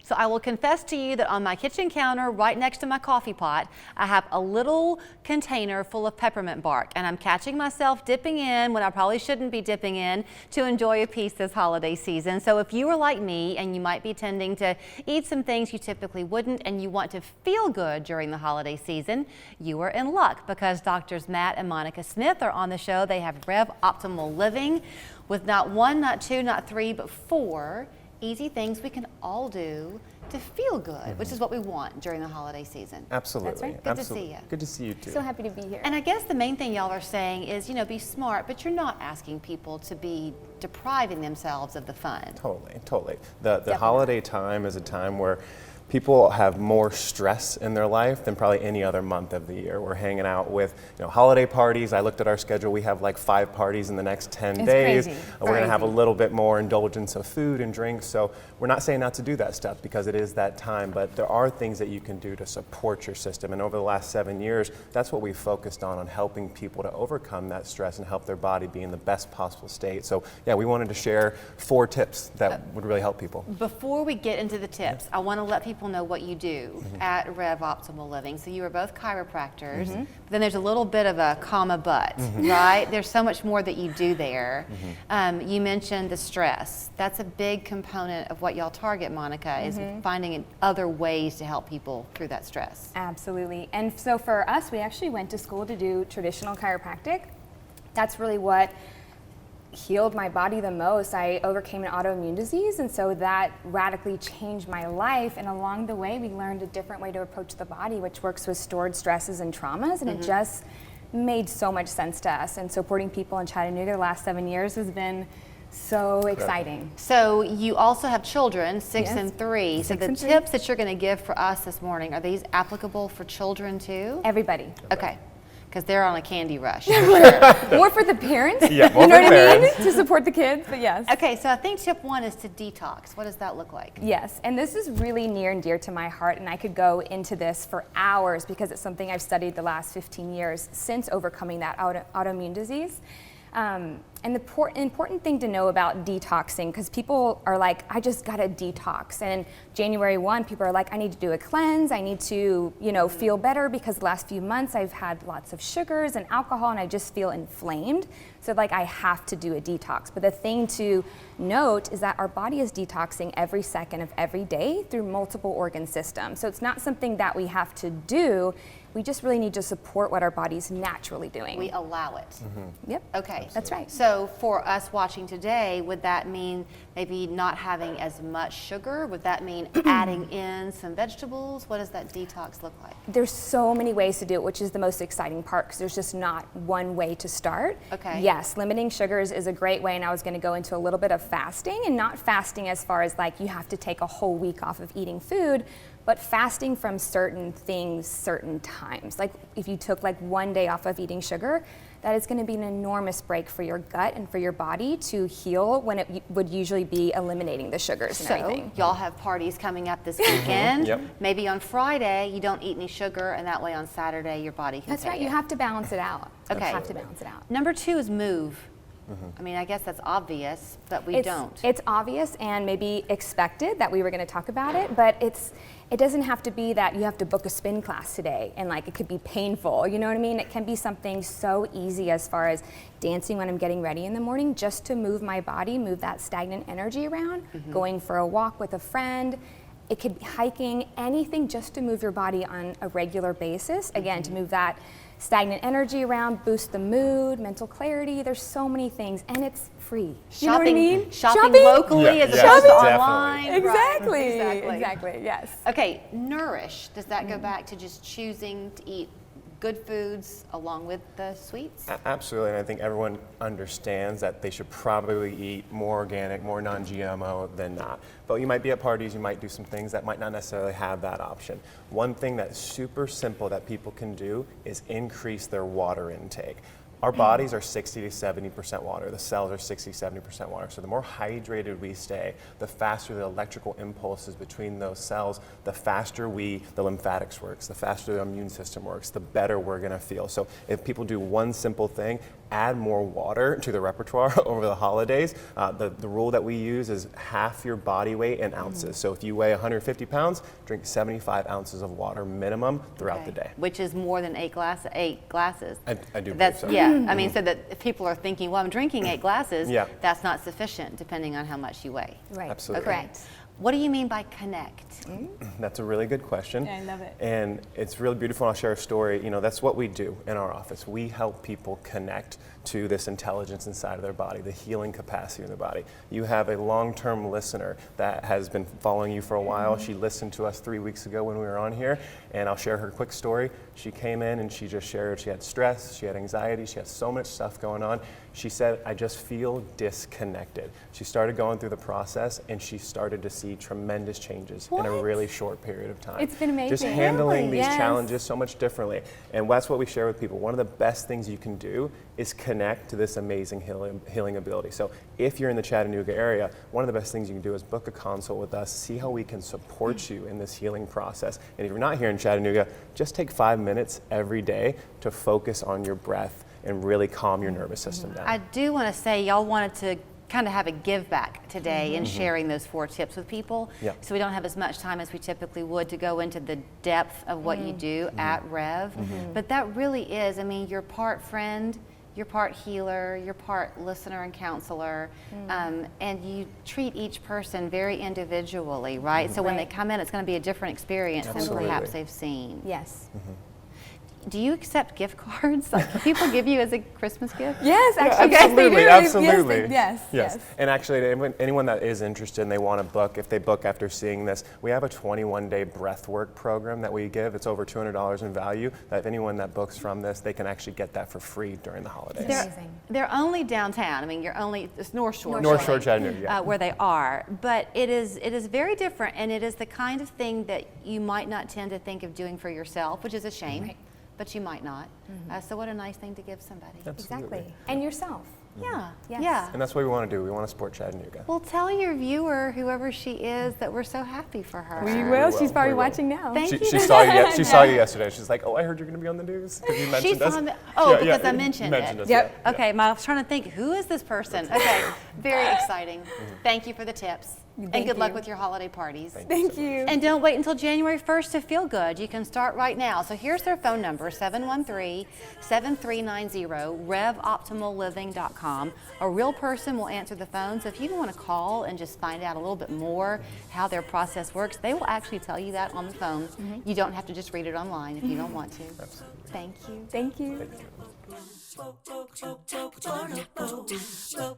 So I will confess to you that on my kitchen counter, right next to my coffee pot, I have a little container full of peppermint bark, and I'm catching myself dipping in when I probably shouldn't be dipping in to enjoy a piece this holiday season. So if you are like me and you might be tending to eat some things you typically wouldn't and you want to feel good during the holiday season, you are in luck because Doctors Matt and Monica Smith are on the show. They have Rev Optimal Living with not one, not two, not three, but 4 easy things we can all do to feel good, which is what we want during the holiday season. Absolutely. That's right. Good to see you. Good to see you too. So happy to be here. And I guess the main thing y'all are saying is, be smart, but you're not asking people to be depriving themselves of the fun. Totally. The holiday time is a time where people have more stress in their life than probably any other month of the year. We're hanging out with holiday parties. I looked at our schedule. We have like 5 parties in the next 10 days. Crazy. We're going to have a little bit more indulgence of food and drinks. So we're not saying not to do that stuff because it is that time, but there are things that you can do to support your system. And over the last 7 years, that's what we've focused on helping people to overcome that stress and help their body be in the best possible state. So yeah, we wanted to share 4 tips that would really help people. Before we get into the tips, I want to let people know what you do at Rev Optimal Living. So you are both chiropractors, but then there's a little bit of a comma but, right? There's so much more that you do there. You mentioned the stress. That's a big component of what y'all target, Monica, is finding other ways to help people through that stress. Absolutely. And so for us, we actually went to school to do traditional chiropractic. That's really what healed my body the most. I overcame an autoimmune disease, and so that radically changed my life. And along the way, we learned a different way to approach the body, which works with stored stresses and traumas, and it just made so much sense to us. And supporting people in Chattanooga the last 7 years has been so exciting. So you also have children, 6 and 3. So 6 the and 3. tips that you're going to give for us this morning, are these applicable for children too? Everybody. Okay. Because they're on a candy rush. More for the parents, Yeah, you know what I mean? To support the kids, but yes. Okay, so I think tip 1 is to detox. What does that look like? Yes, and this is really near and dear to my heart, and I could go into this for hours because it's something I've studied the last 15 years since overcoming that autoimmune disease. And the important thing to know about detoxing, because people are like, I just got to detox. And January 1, people are like, I need to do a cleanse. I need to, feel better because the last few months I've had lots of sugars and alcohol and I just feel inflamed. So I have to do a detox. But the thing to note is that our body is detoxing every second of every day through multiple organ systems. So it's not something that we have to do. We just really need to support what our body's naturally doing. We allow it. Yep. Okay. That's right. So for us watching today, would that mean maybe not having as much sugar? Would that mean adding in some vegetables? What does that detox look like? There's so many ways to do it, which is the most exciting part because there's just not one way to start. Okay. Yes, limiting sugars is a great way, and I was going to go into a little bit of fasting, and not fasting as far as you have to take a whole week off of eating food, but fasting from certain things, certain times. Like if you took 1 day off of eating sugar, that is going to be an enormous break for your gut and for your body to heal when it would usually be eliminating the sugars and everything. So y'all have parties coming up this weekend. Yep. Maybe on Friday you don't eat any sugar, and that way on Saturday your body can That's take right. it. You have to balance it out. Okay. You have to balance it out. Number 2 is move. I mean, I guess that's obvious, but we don't. It's obvious and maybe expected that we were going to talk about it, but it doesn't have to be that you have to book a spin class today and it could be painful. You know what I mean? It can be something so easy as far as dancing when I'm getting ready in the morning, just to move my body, move that stagnant energy around, going for a walk with a friend. It could be hiking, anything just to move your body on a regular basis. Again, to move that stagnant energy around, boost the mood, mental clarity. There's so many things, and it's free. You know what I mean? Shopping locally as opposed to online. Exactly. Right. Exactly. Yes. Okay, nourish. Does that go back to just choosing to eat good foods along with the sweets? Absolutely, and I think everyone understands that they should probably eat more organic, more non-GMO than not. But you might be at parties, you might do some things that might not necessarily have that option. One thing that's super simple that people can do is increase their water intake. Our bodies are 60 to 70% water. The cells are 60, 70% water. So the more hydrated we stay, the faster the electrical impulses between those cells, the faster the lymphatics works, the faster the immune system works, the better we're gonna feel. So if people do one simple thing, add more water to the repertoire over the holidays. The rule that we use is half your body weight in ounces. So if you weigh 150 pounds, drink 75 ounces of water minimum throughout the day. Which is more than 8 glasses. I do That's, believe so. yeah, I mean, so that if people are thinking, well, I'm drinking 8 glasses, Yeah. that's not sufficient depending on how much you weigh. Right. Absolutely. Correct. What do you mean by connect? That's a really good question. Yeah, I love it. And it's really beautiful. I'll share a story. You know, that's what we do in our office. We help people connect to this intelligence inside of their body, the healing capacity in their body. You have a long-term listener that has been following you for a while. She listened to us 3 weeks ago when we were on here, and I'll share her quick story. She came in and she just shared she had stress, she had anxiety, she had so much stuff going on. She said, I just feel disconnected. She started going through the process and she started to see tremendous changes in a really short period of time. It's been amazing. Just handling Really? these Yes. challenges so much differently. And that's what we share with people. One of the best things you can do is connect to this amazing healing ability. So if you're in the Chattanooga area, one of the best things you can do is book a consult with us, see how we can support you in this healing process. And if you're not here in Chattanooga, just take 5 minutes every day to focus on your breath and really calm your nervous system down. I do want to say y'all wanted to kind of have a give back today in sharing those 4 tips with people. Yep. So we don't have as much time as we typically would to go into the depth of what you do at Rev. But that really is, I mean, you're part friend, you're part healer, you're part listener and counselor, and you treat each person very individually, right? So when they come in, it's going to be a different experience than Absolutely. perhaps they've seen. Yes. Do you accept gift cards? Like, can people give you as a Christmas gift? Yes, actually, Absolutely, yes, absolutely. Yes, yes. And actually, anyone that is interested and they want to book, if they book after seeing this, we have a 21-day breathwork program that we give. It's over $200 in value. That if anyone that books from this, they can actually get that for free during the holidays. Amazing. They're only downtown. I mean, it's North Shore. North really, Shore, Chattanooga, yeah. where they are. But it is very different, and it is the kind of thing that you might not tend to think of doing for yourself, which is a shame. Right. But you might not. So what a nice thing to give somebody. Absolutely. Exactly. And yourself. Yeah. Yes. Yeah. And that's what we want to do. We want to support Chattanooga. Well, tell your viewer, whoever she is, that we're so happy for her. We will. She's probably we will. watching now. Thank you. She saw you. She saw you yesterday. She's like, "Oh, I heard you're going to be on the news because you mentioned us." Because I mentioned it. us, Yep. yeah, Okay, I was trying to think, who is this person? Okay, very exciting. Thank you for the tips. And Thank good luck you. with your holiday parties. Thank you. And don't wait until January 1st to feel good. You can start right now. So here's their phone number, 713-7390, revoptimalliving.com. A real person will answer the phone. So if you want to call and just find out a little bit more how their process works, they will actually tell you that on the phone. You don't have to just read it online if you don't want to. Absolutely. Thank you. Thank you. Thank you.